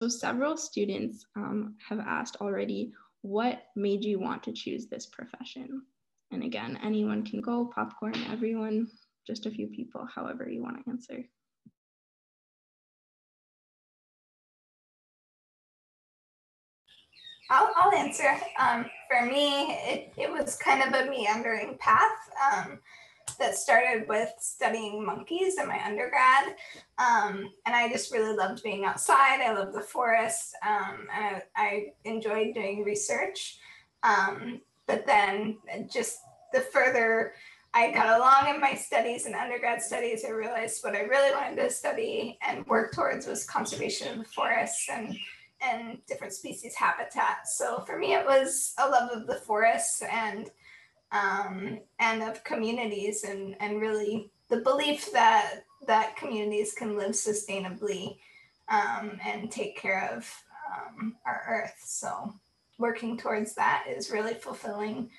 So several students have asked already, what made you want to choose this profession? And again, anyone can go, popcorn, everyone, just a few people, however you want to answer. I'll answer. For me, it was kind of a meandering path that started with studying monkeys in my undergrad. And I just really loved being outside. I loved the forest, and I enjoyed doing research. But then just the further I got along in my studies and undergrad studies, I realized what I really wanted to study and work towards was conservation of the forests and different species habitats. So for me, it was a love of the forests and of communities, and really the belief that communities can live sustainably and take care of our earth. So working towards that is really fulfilling,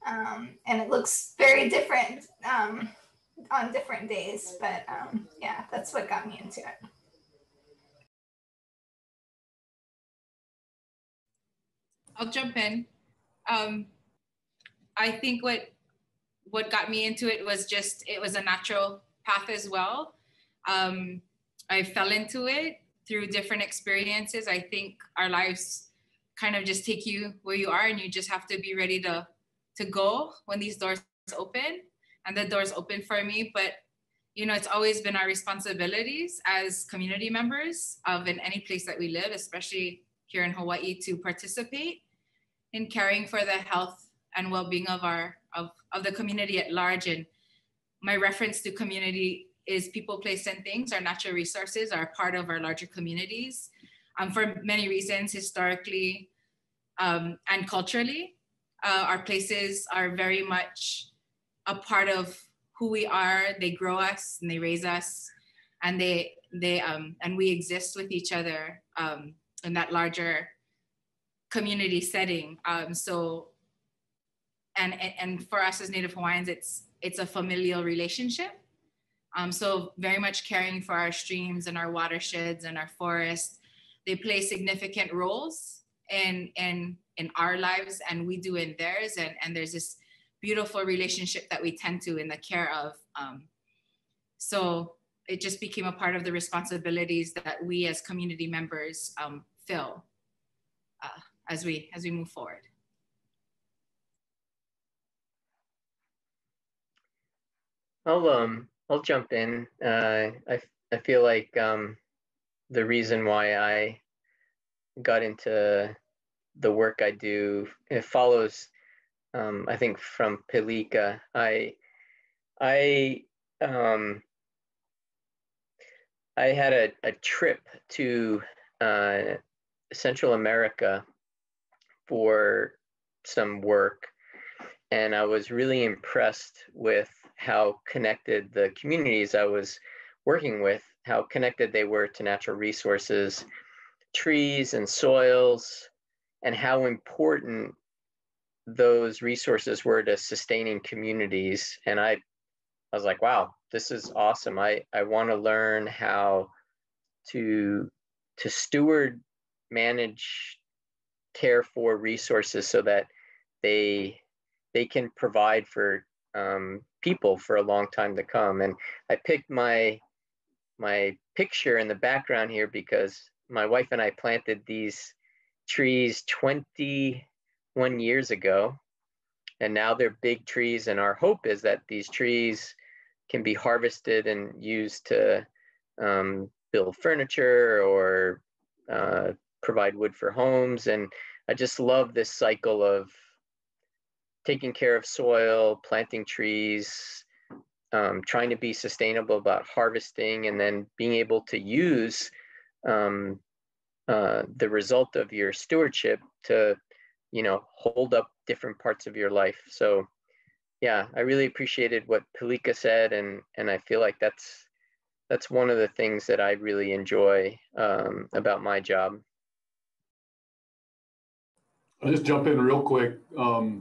and it looks very different on different days. But yeah, that's what got me into it. I'll jump in. I think what got me into it was it was a natural path as well. I fell into it through different experiences. I think our lives kind of just take you where you are, and you just have to be ready to go when these doors open. And the doors open for me, but it's always been our responsibilities as community members in any place that we live, especially here in Hawaii, to participate in caring for the health and well-being of the community at large. And my reference to community is people, place, and things. Our natural resources are part of our larger communities for many reasons, historically and culturally. Our places are very much a part of who we are. They grow us and they raise us, and and we exist with each other in that larger community setting. So for us as Native Hawaiians, it's a familial relationship. So very much caring for our streams and our watersheds and our forests. They play significant roles in our lives, and we do in theirs. And there's this beautiful relationship that we tend to in the care of. So it just became a part of the responsibilities that we as community members fill as we move forward. I'll jump in. I feel like the reason why I got into the work I do, it follows, I think, from Pilika. I had a trip to Central America for some work, and I was really impressed with how connected the communities I was working with, how connected they were to natural resources, trees and soils, and how important those resources were to sustaining communities. And I was like, wow, this is awesome. I want to learn how to steward, manage, care for resources so that they can provide for people for a long time to come. And I picked my picture in the background here because my wife and I planted these trees 21 years ago, and now they're big trees. And our hope is that these trees can be harvested and used to build furniture or provide wood for homes. And I just love this cycle of taking care of soil, planting trees, trying to be sustainable about harvesting, and then being able to use the result of your stewardship to, hold up different parts of your life. So yeah, I really appreciated what Pilika said, and I feel like that's one of the things that I really enjoy about my job. I'll just jump in real quick. I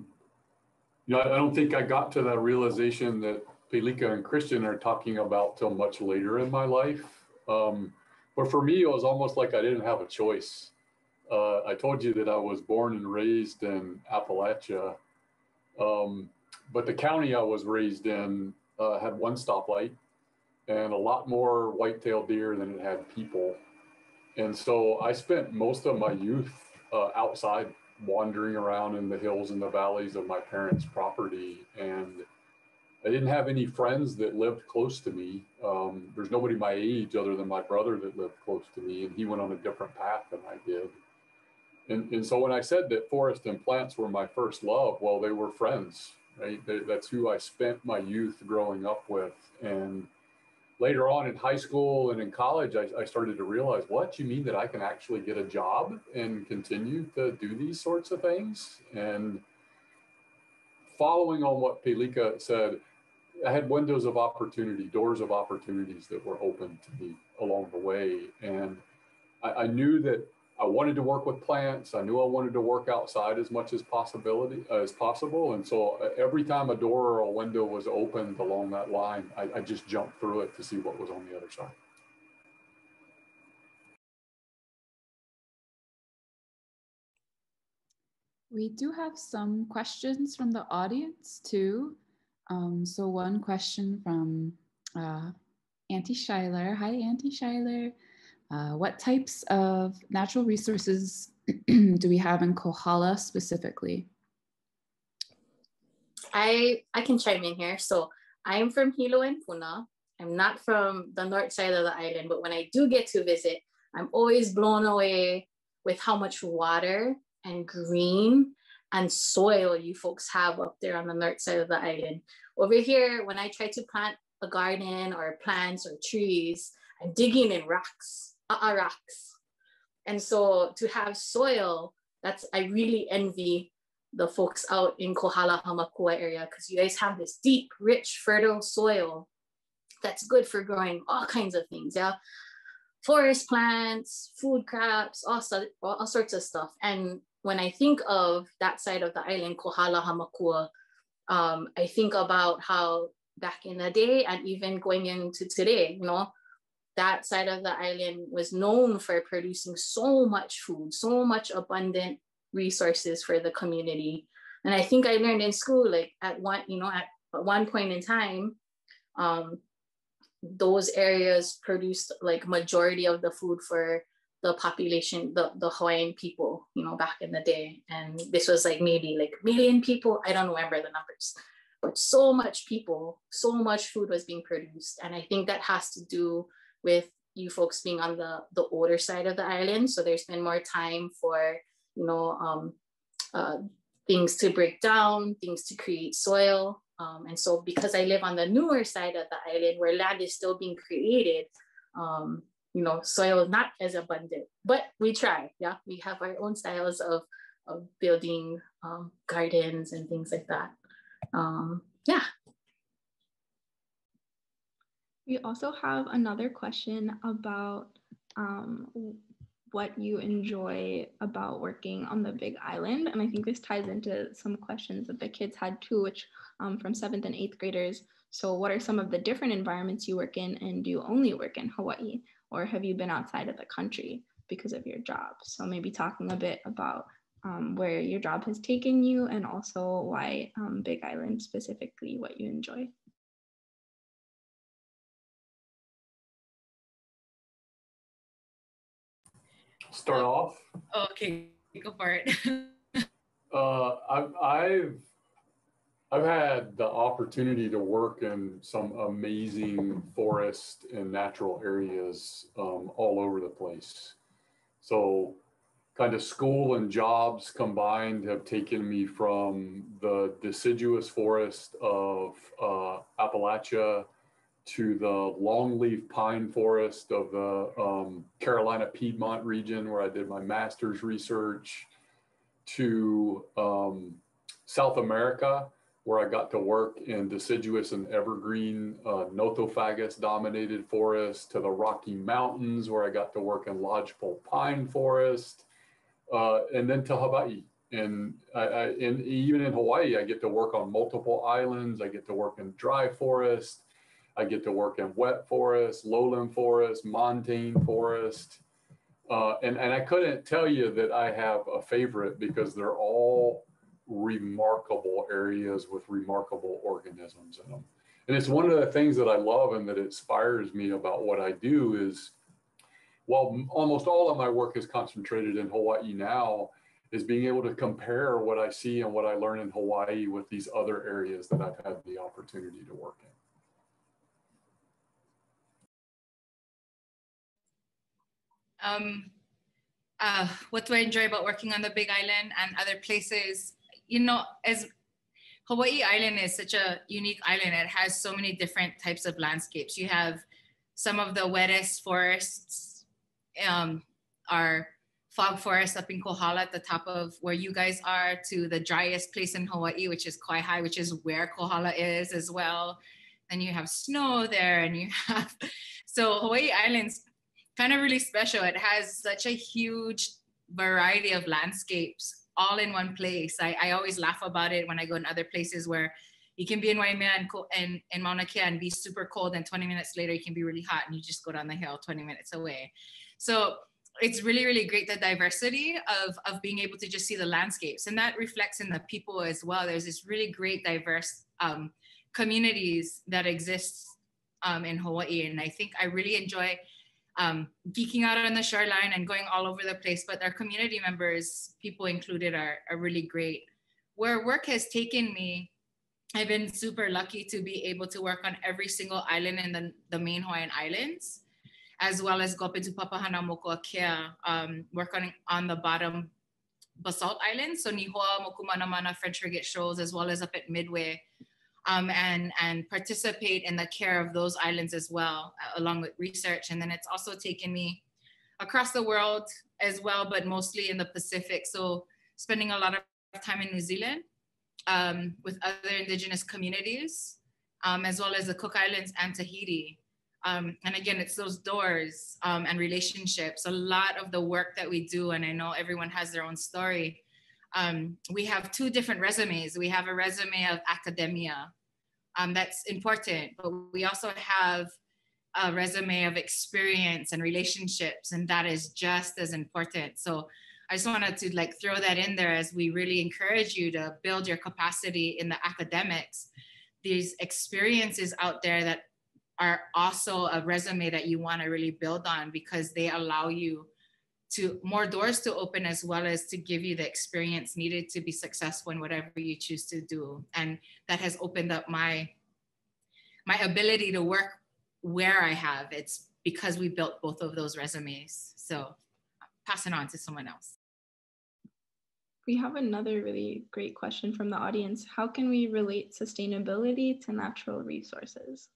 don't think I got to that realization that Pilika and Christian are talking about till much later in my life. But for me, it was almost like I didn't have a choice. I told you that I was born and raised in Appalachia, but the county I was raised in had one stoplight and a lot more white-tailed deer than it had people. And so I spent most of my youth outside, wandering around in the hills and the valleys of my parents' property. And I didn't have any friends that lived close to me. There's nobody my age other than my brother that lived close to me, and he went on a different path than I did. And so when I said that forest and plants were my first love, well, they were friends, right? That's who I spent my youth growing up with. And later on in high school and in college, I started to realize, what, you mean that I can actually get a job and continue to do these sorts of things? And following on what Pelika said, I had windows of opportunity, doors of opportunities that were open to me along the way. And I knew that I wanted to work with plants. I knew I wanted to work outside as much as possible. And so every time a door or a window was opened along that line, I just jumped through it to see what was on the other side. We do have some questions from the audience too. So one question from Auntie Schuyler. Hi, Auntie Schuyler. What types of natural resources do we have in Kohala specifically? I can chime in here. So I'm from Hilo and Puna. I'm not from the north side of the island, but when I do get to visit, I'm always blown away with how much water and green and soil you folks have up there on the north side of the island. Over here, when I try to plant a garden or plants or trees, I'm digging in rocks. And so to have soil, I really envy the folks out in Kohala Hamakua area, because you guys have this deep, rich, fertile soil that's good for growing all kinds of things. Yeah, forest plants, food crops, all sorts of stuff. And when I think of that side of the island, Kohala Hamakua, I think about how back in the day and even going into today, that side of the island was known for producing so much food, so much abundant resources for the community. And I think I learned in school, like at one point in time, those areas produced like majority of the food for the population, the Hawaiian people, back in the day. And this was like maybe like 1 million people. I don't remember the numbers, but so much food was being produced. And I think that has to do with you folks being on the older side of the island. So there's been more time for, things to break down, things to create soil. And so because I live on the newer side of the island where land is still being created, soil is not as abundant, but we try. Yeah, we have our own styles of building gardens and things like that. Yeah. We also have another question about what you enjoy about working on the Big Island. And I think this ties into some questions that the kids had too, which from 7th and 8th graders. So what are some of the different environments you work in, and do you only work in Hawaii, or have you been outside of the country because of your job? So maybe talking a bit about where your job has taken you, and also why Big Island specifically, what you enjoy. Start off. Okay, go for it. I've had the opportunity to work in some amazing forest and natural areas all over the place. So kind of school and jobs combined have taken me from the deciduous forest of Appalachia to the longleaf pine forest of the Carolina Piedmont region, where I did my master's research, to South America, where I got to work in deciduous and evergreen Nothofagus dominated forest, to the Rocky Mountains, where I got to work in lodgepole pine forest, and then to Hawaii. And even in Hawaii, I get to work on multiple islands. I get to work in dry forest. I get to work in wet forest, lowland forest, montane forest. And I couldn't tell you that I have a favorite because they're all remarkable areas with remarkable organisms in them. And it's one of the things that I love and that inspires me about what I do is, while almost all of my work is concentrated in Hawaii now, is being able to compare what I see and what I learn in Hawaii with these other areas that I've had the opportunity to work in. What do I enjoy about working on the Big Island and other places? You know, as Hawaii Island is such a unique island, it has so many different types of landscapes. You have some of the wettest forests, are fog forest up in Kohala at the top of where you guys are, to the driest place in Hawaii, which is Kaihai, which is where Kohala is as well. And you have snow there, and you have, so Hawaii Island's kind of really special. It has such a huge variety of landscapes all in one place. I always laugh about it when I go in other places where you can be in Waimea and Mauna Kea and be super cold, and 20 minutes later you can be really hot and you just go down the hill 20 minutes away. So it's really, really great, the diversity of being able to just see the landscapes, and that reflects in the people as well. There's this really great diverse communities that exist in Hawaii, and I think I really enjoy geeking out on the shoreline and going all over the place, but our community members, people included, are really great. Where work has taken me, I've been super lucky to be able to work on every single island in the main Hawaiian Islands, as well as go up into Papahanaumokuakea, work on the bottom basalt islands, so Nihoa, Mokumanamana, French Frigate Shoals, as well as up at Midway, and participate in the care of those islands as well, along with research. And then it's also taken me across the world as well, but mostly in the Pacific. So spending a lot of time in New Zealand with other indigenous communities, as well as the Cook Islands and Tahiti. And again, it's those doors and relationships. A lot of the work that we do, and I know everyone has their own story, we have two different resumes. We have a resume of academia, that's important, but we also have a resume of experience and relationships, and that is just as important. So I just wanted to throw that in there as we really encourage you to build your capacity in the academics. These experiences out there that are also a resume that you want to really build on, because they allow you to more doors to open, as well as to give you the experience needed to be successful in whatever you choose to do. And that has opened up my ability to work where I have. It's because we built both of those resumes. So pass it on to someone else. We have another really great question from the audience. How can we relate sustainability to natural resources?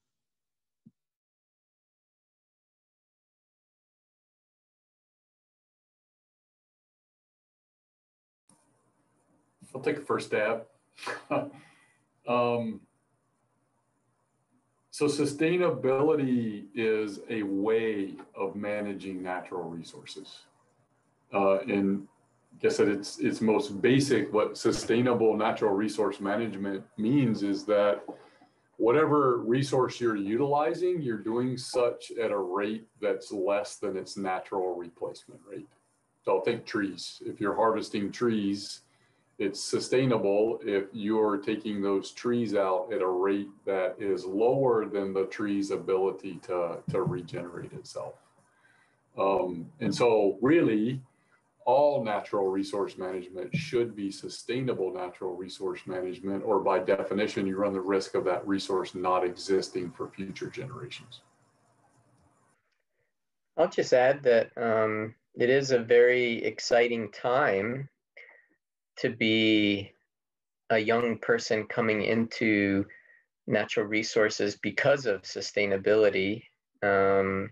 I'll take the first stab. So sustainability is a way of managing natural resources. And I guess at its most basic, what sustainable natural resource management means is that whatever resource you're utilizing, you're doing such at a rate that's less than its natural replacement rate. So think trees. If you're harvesting trees, it's sustainable if you're taking those trees out at a rate that is lower than the tree's ability to regenerate itself. And so really, all natural resource management should be sustainable natural resource management, or by definition, you run the risk of that resource not existing for future generations. I'll just add that it is a very exciting time to be a young person coming into natural resources because of sustainability. And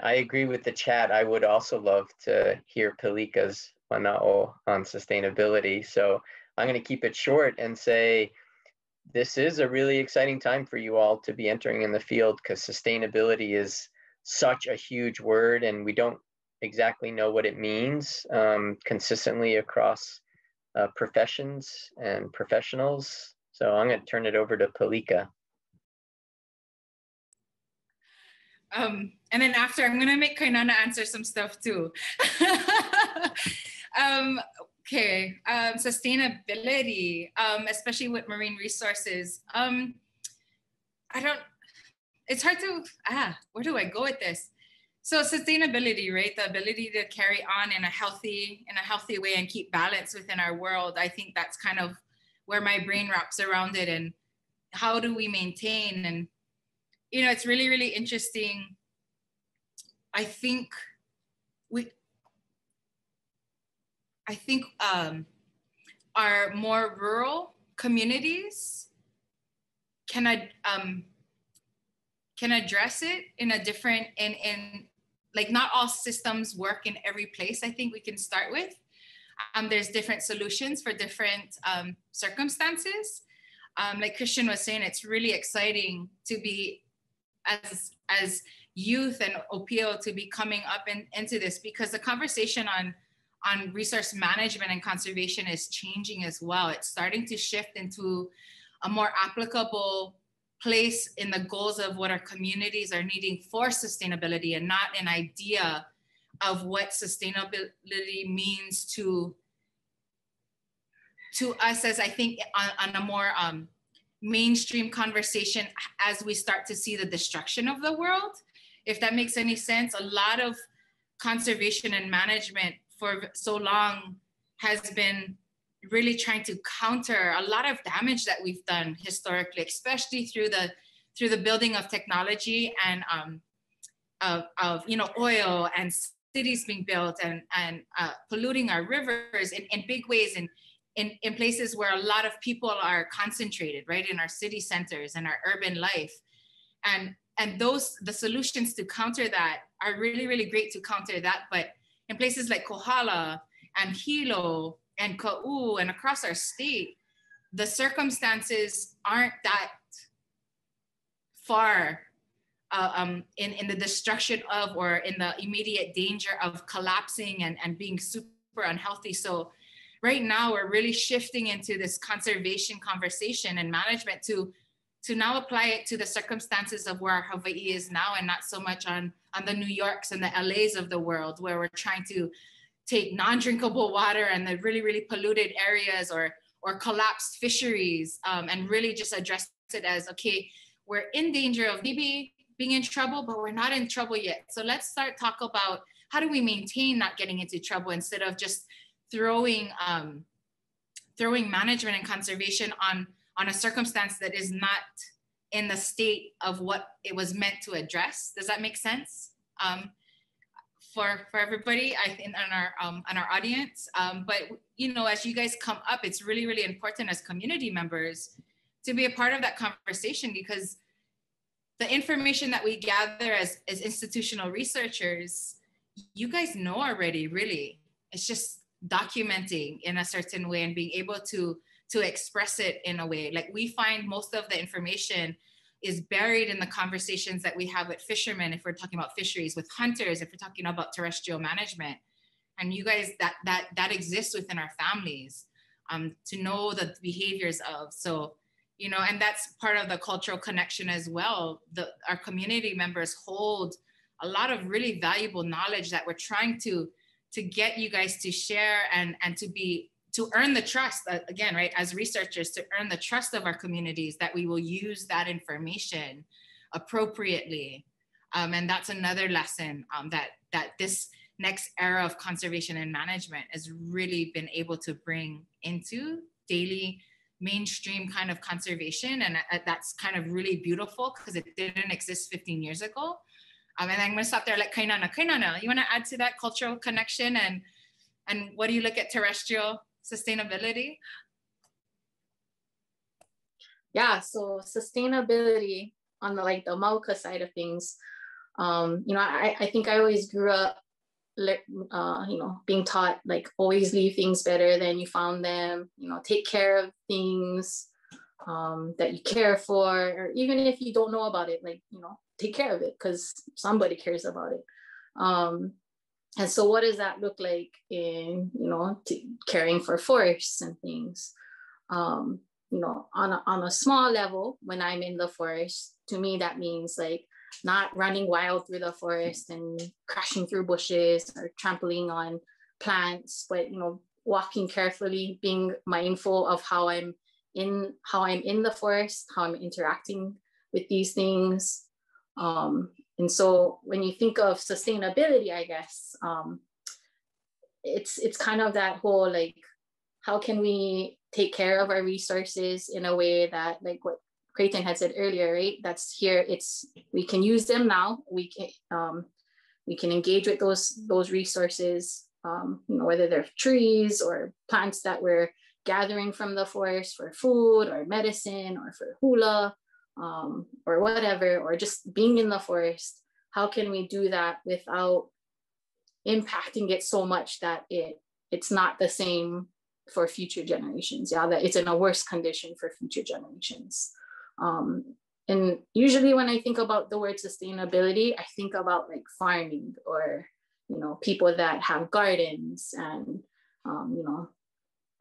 I agree with the chat. I would also love to hear Pilika's mana'o on sustainability. So I'm going to keep it short and say this is a really exciting time for you all to be entering in the field, because sustainability is such a huge word and we don't exactly know what it means consistently across professions and professionals. So I'm going to turn it over to Pilika. And then after, I'm gonna make Kainana answer some stuff too. Okay, sustainability, especially with marine resources. It's hard to, where do I go with this? So sustainability, right? The ability to carry on in a healthy way and keep balance within our world. I think that's kind of where my brain wraps around it. And how do we maintain? And, you know, it's really, really interesting. I think our more rural communities can address it in a different, in like, not all systems work in every place. I think we can start with. There's different solutions for different circumstances. Like Christian was saying, it's really exciting to be as youth and OPO to be coming up into this, because the conversation on resource management and conservation is changing as well. It's starting to shift into a more applicable place in the goals of what our communities are needing for sustainability, and not an idea of what sustainability means to us, as I think on a more mainstream conversation, as we start to see the destruction of the world. If that makes any sense. A lot of conservation and management for so long has been really trying to counter a lot of damage that we've done historically, especially through the building of technology and of you know, oil and cities being built and polluting our rivers in big ways, and in places where a lot of people are concentrated, right, in our city centers and our urban life. And the solutions to counter that are really, really great to counter that. But in places like Kohala and Hilo and Ka'u and across our state, the circumstances aren't that far in the destruction of, or in the immediate danger of collapsing and being super unhealthy. So right now we're really shifting into this conservation conversation and management to now apply it to the circumstances of where Hawaii is now, and not so much on the New Yorks and the LAs of the world, where we're trying to take non-drinkable water and the really, really polluted areas or collapsed fisheries, and really just address it as, okay, we're in danger of maybe being in trouble, but we're not in trouble yet. So let's start talk about how do we maintain not getting into trouble, instead of just throwing management and conservation on a circumstance that is not in the state of what it was meant to address. Does that make sense? For everybody, I think, on our audience. But you know, as you guys come up, it's really, really important as community members to be a part of that conversation, because the information that we gather as institutional researchers, you guys know already, really. It's just documenting in a certain way and being able to express it in a way. Like, we find most of the information is buried in the conversations that we have with fishermen, if we're talking about fisheries, with hunters, if we're talking about terrestrial management. And you guys, that exists within our families, to know the behaviors of. So, you know, and that's part of the cultural connection as well. Our community members hold a lot of really valuable knowledge that we're trying to get you guys to share and to earn the trust, again, right, as researchers, to earn the trust of our communities, that we will use that information appropriately. And that's another lesson that this next era of conservation and management has really been able to bring into daily mainstream kind of conservation. And that's kind of really beautiful, because it didn't exist 15 years ago. And I'm gonna stop there. Like, Kainana, you wanna add to that cultural connection, and what do you look at terrestrial sustainability? Yeah, so sustainability on the Mauka side of things, you know, I think I always grew up, you know, being taught, like, always leave things better than you found them, you know, take care of things that you care for, or even if you don't know about it, like, you know, take care of it because somebody cares about it. And so what does that look like in, you know, caring for forests and things? You know, on a small level, when I'm in the forest, to me, that means, like, not running wild through the forest and crashing through bushes or trampling on plants, but walking carefully, being mindful of how I'm in the forest, how I'm interacting with these things. And so when you think of sustainability, I guess, it's kind of that whole, like, how can we take care of our resources in a way that, like what Creighton had said earlier, right? That's here, we can use them now. We can engage with those resources, whether they're trees or plants that we're gathering from the forest for food or medicine or for hula, or whatever, or just being in the forest. How can we do that without impacting it so much that it's not the same for future generations? Yeah, that it's in a worse condition for future generations. And usually when I think about the word sustainability, I think about like farming, or people that have gardens and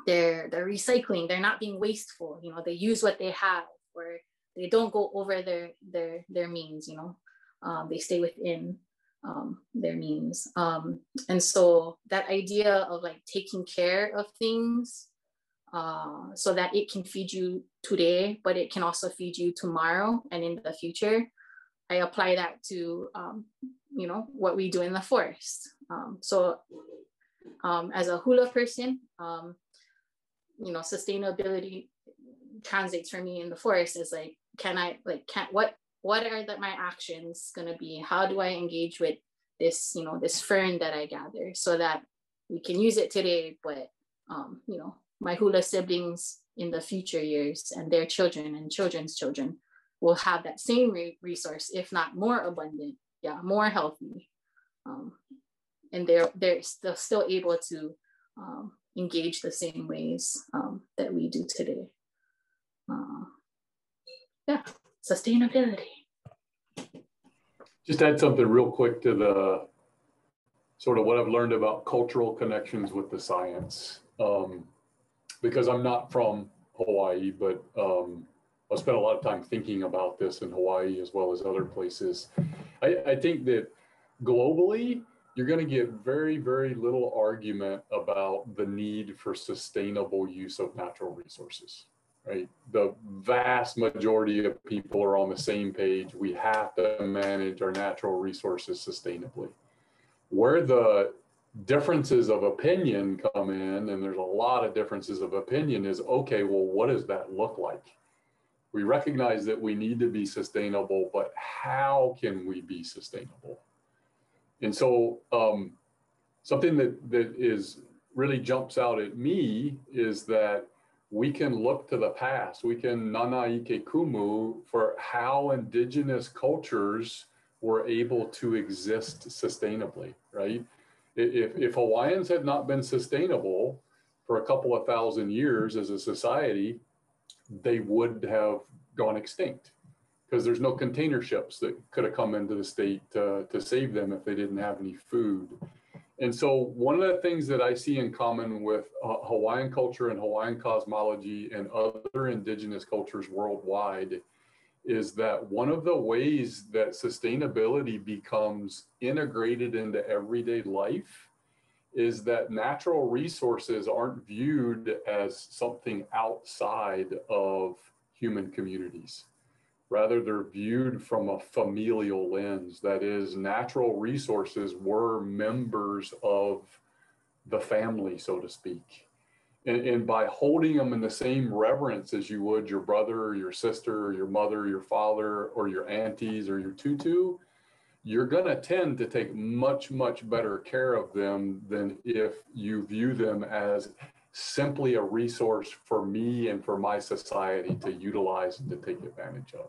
they're recycling, they're not being wasteful, they use what they have, or they don't go over their means, they stay within their means. And so that idea of like taking care of things so that it can feed you today, but it can also feed you tomorrow and in the future, I apply that to what we do in the forest. So as a hula person, sustainability translates for me in the forest as like, what are my actions going to be? How do I engage with this, this fern that I gather so that we can use it today, but, my hula siblings in the future years and their children and children's children will have that same resource, if not more abundant, more healthy. And they're still able to engage the same ways that we do today. Sustainability. Just add something real quick to the sort of what I've learned about cultural connections with the science. Because I'm not from Hawaii, but I spent a lot of time thinking about this in Hawaii as well as other places. I think that globally, you're going to get very, very little argument about the need for sustainable use of natural resources, right? The vast majority of people are on the same page. We have to manage our natural resources sustainably. Where the differences of opinion come in, and there's a lot of differences of opinion, is, okay, well, what does that look like? We recognize that we need to be sustainable, but how can we be sustainable? And so something that is really jumps out at me is that we can look to the past. We can nanaike kumu for how indigenous cultures were able to exist sustainably, right? If Hawaiians had not been sustainable for a couple of thousand years as a society, they would have gone extinct, because there's no container ships that could have come into the state to save them if they didn't have any food. And so one of the things that I see in common with Hawaiian culture and Hawaiian cosmology and other indigenous cultures worldwide is that one of the ways that sustainability becomes integrated into everyday life is that natural resources aren't viewed as something outside of human communities. Rather, they're viewed from a familial lens. That is, natural resources were members of the family, so to speak. And by holding them in the same reverence as you would your brother or your sister or your mother or your father or your aunties or your tutu, you're going to tend to take much, much better care of them than if you view them as simply a resource for me and for my society to utilize and to take advantage of.